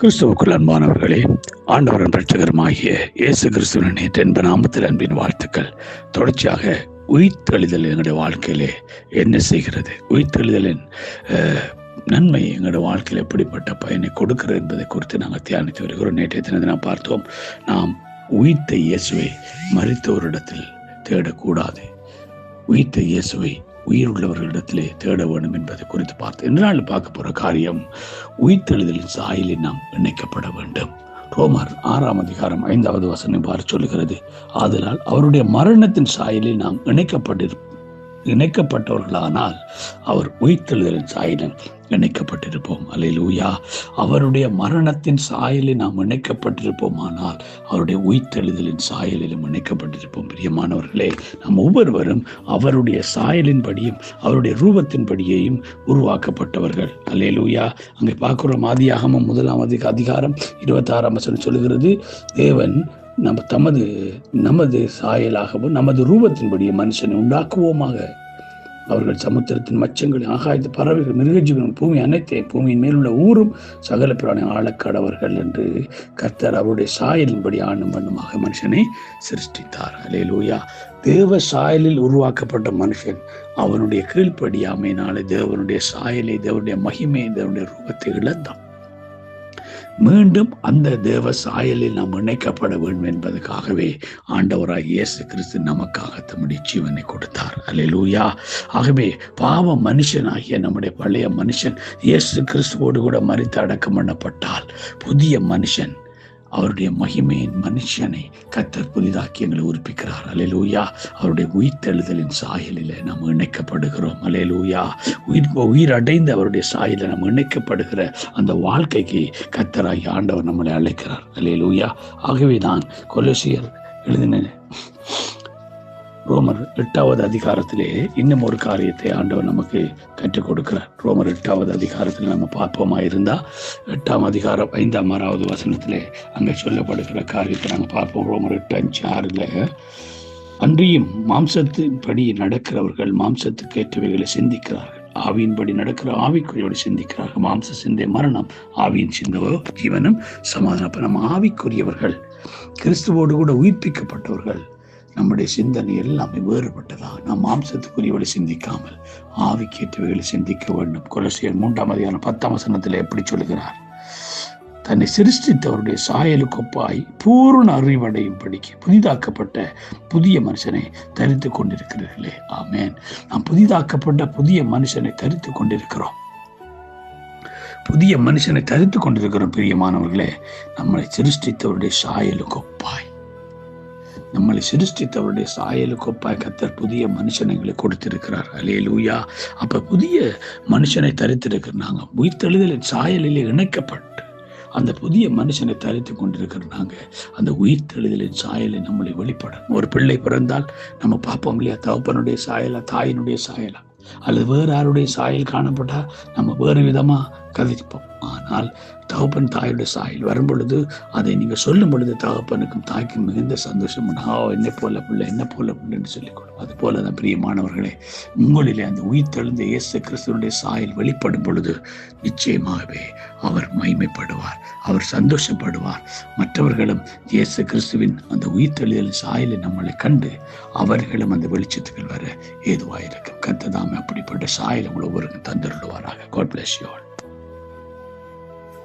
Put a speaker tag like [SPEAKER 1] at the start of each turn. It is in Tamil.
[SPEAKER 1] கிறிஸ்துவுக்குள் அன்பானவர்களே, ஆண்டவரின் இரட்சகருமாகிய இயேசு கிறிஸ்துவின் நேற்று நாமத்தில் அன்பின் வாழ்த்துக்கள். தொடர்ச்சியாக உயிர்த்தெழுதல் எங்களுடைய வாழ்க்கையிலே என்ன செய்கிறது, உயிர்த்தெழுதலின் நன்மை எங்களுடைய வாழ்க்கையில் எப்படிப்பட்ட பயனை கொடுக்கிறது என்பதை குறித்து நாங்கள் தியானித்து வருகிறோம். நேற்றைய தினத்தை நாம் பார்த்தோம், நாம் உயிர்த்த இயேசுவை மரித்தோரிடத்தில் தேடக்கூடாது, உயிர்த்த இயேசுவை உயிருள்ளவர்களிடத்திலே தேட வேண்டும் என்பதை குறித்து பார்த்து இன்றால் பார்க்க போற காரியம், உயிர்த்தெழுதலின் சாயலில் நாம் இணைக்கப்பட வேண்டும். ரோமர் 6:5 பார்த்து சொல்லுகிறது, ஆதலால் அவருடைய மரணத்தின் சாயலில் நாம் இணைக்கப்பட்டவர்களானால் அவர் உயிர்த்தெழுதலின் சாயலில் இணைக்கப்பட்டிருப்போம். அல்லேலூயா. அவருடைய மரணத்தின் சாயலில் நாம் இணைக்கப்பட்டிருப்போமானால் அவருடைய உயிர்த்தெழுதலின் சாயலிலும் இணைக்கப்பட்டிருப்போம். பிரியமானவர்களே, நாம் ஒவ்வொருவரும் அவருடைய சாயலின்படியும் அவருடைய ரூபத்தின்படியையும் உருவாக்கப்பட்டவர்கள். அல்லேலூயா. அங்கே பார்க்கிறோம், ஆதியாகமம் 1:26 சொல்லுகிறது, தேவன் நமது சாயலாகவும் நமது ரூபத்தின்படியே மனுஷனை உண்டாக்குவோமாக. அவர்கள் சமுத்திரத்தின் மச்சங்கள், ஆகாயத்து பறவைகள், மிருகஜீவன், பூமி அனைத்தையும், பூமியின் மேலுள்ள ஊரும் சகல பிராணி ஆளக்கடவர்கள் என்று கர்த்தர் அவருடைய சாயலின்படி ஆணும் வண்ணமாக மனுஷனை சிருஷ்டித்தார். அல்லேலூயா. தேவ சாயலில் உருவாக்கப்பட்ட மனுஷன் அவனுடைய கீழ்ப்படியாமையினாலே தேவனுடைய சாயலை, தேவனுடைய மகிமையை, தேவனுடைய ரூபத்தை இழந்தான். மீண்டும் அந்த தேவ சாயலில் நாம் இணைக்கப்பட வேண்டும் என்பதற்காகவே ஆண்டவராய் இயேசு கிறிஸ்து நமக்காக தம்முடைய ஜீவனை கொடுத்தார். அல்லேலூயா. ஆகவே பாவ மனுஷனாகிய நம்முடைய பழைய மனுஷன் இயேசு கிறிஸ்துவோடு கூட மரித்து அடக்கம் பண்ணப்பட்டால் புதிய மனுஷன், அவருடைய மகிமையின் மனுஷனை கர்த்தர் புதிதாக்கி எங்களை உறுப்பிக்கிறார். அல்லேலூயா. அவருடைய உயிர்த்தெழுதலின் சாயலில் நாம் இணைக்கப்படுகிறோம். அல்லேலூயா. உயிர் அடைந்த அவருடைய சாயலில் நாம் இணைக்கப்படுகிற அந்த வாழ்க்கைக்கு கர்த்தராகி ஆண்டவர் நம்மளை அழைக்கிறார். அல்லேலூயா. ஆகவே தான் கொலோசியர் எழுதின ரோமர் 8 இன்னும் ஒரு காரியத்தை ஆண்டவர் நமக்கு கற்றுக் கொடுக்கிறார். ரோமர் 8 நம்ம பார்ப்போமா இருந்தா 8:5 அங்கே சொல்லப்படுகிற காரியத்தை நாங்கள் பார்ப்போம். ரோமர் 8:5 அன்றியும் மாம்சத்தின்படி நடக்கிறவர்கள் மாம்சத்துக்கு ஏற்றவைகளை சிந்திக்கிறார்கள், ஆவியின்படி நடக்கிற ஆவிக்குரியோடு சிந்திக்கிறார்கள். மாம்ச சிந்தை மரணம், ஆவியின் சிந்தவோ ஜீவனும் சமாதானம். நம்ம ஆவிக்குரியவர்கள், கிறிஸ்துவோடு கூட உயிர்ப்பிக்கப்பட்டவர்கள், நம்முடைய சிந்தனை எல்லாமே வேறுபட்டதா. நாம் மாம்சத்துக்குரியவளை சிந்திக்காமல் ஆவிக்கேற்றவைகளை சிந்திக்க வேண்டும். கொலோசியர் 3:10 எப்படி சொல்லுகிறார், தன்னை சிருஷ்டித்தவருடைய சாயலுக்கொப்பாய் பூர்ண அறிவடையும் படிக்க புதிதாக்கப்பட்ட புதிய மனுஷனை தரித்து கொண்டிருக்கிறீர்களே. ஆமேன். நாம் புதிதாக்கப்பட்ட புதிய மனுஷனை தரித்து கொண்டிருக்கிறோம். புதிய மனுஷனை தரித்து கொண்டிருக்கிறோம். பிரியமானவர்களே, நம்மளை சிருஷ்டித்தவருடைய சாயலுக்கொப்பாய், நம்மளை சிருஷ்டித்தவருடைய சாயலுக்கொப்பாய் கர்த்தர் புதிய மனுஷனை கொடுத்திருக்கிறார். அல்லேலூயா. அப்ப புதிய மனுஷனை தரித்திருக்கிறாங்க. உயிர்த்தெழுதலின் சாயலிலே இணைக்கப்பட்டு அந்த புதிய மனுஷனை தரித்து கொண்டிருக்கிறாங்க. அந்த உயிர்த்தெழுதலின் சாயலை நம்மளை வெளிப்படும். ஒரு பிள்ளை பிறந்தால் நம்ம பார்ப்போம் இல்லையா, தகப்பனுடைய சாயலா, தாயினுடைய சாயலா, அல்லது வேறு யாருடைய சாயல் காணப்பட்டா நம்ம வேறு விதமா கதைப்போம். ஆனால் தகப்பன் தாயுடைய சாயல் வரும் பொழுது அதை நீங்க சொல்லும் பொழுது தகப்பனுக்கும் தாய்க்கும் மிகுந்த சந்தோஷம். என்னை போல பிள்ளை, என்ன போல பிள்ளைன்னு சொல்லிக்கொள்ளும். அது போலதான் பிரியமானவர்களே, உங்களிலே அந்த உயிர்த்தெழுந்த இயேசு கிறிஸ்துவனுடைய சாயல் வெளிப்படும் பொழுது நிச்சயமாகவே அவர் மகிமைப்படுவார், அவர் சந்தோஷப்படுவார். மற்றவர்களும் இயேசு கிறிஸ்துவின் அந்த உயிர்த்தெழுதலின் சாயலை நம்மளை கண்டு அவர்களும் அந்த வெளிச்சத்துக்கள் வர ஏதுவாயிருக்கும். கர்த்தர் தாமே அப்படிப்பட்ட சாயல் உங்களை ஒவ்வொருவருக்கும் தந்தருள்வாராக. God bless you all.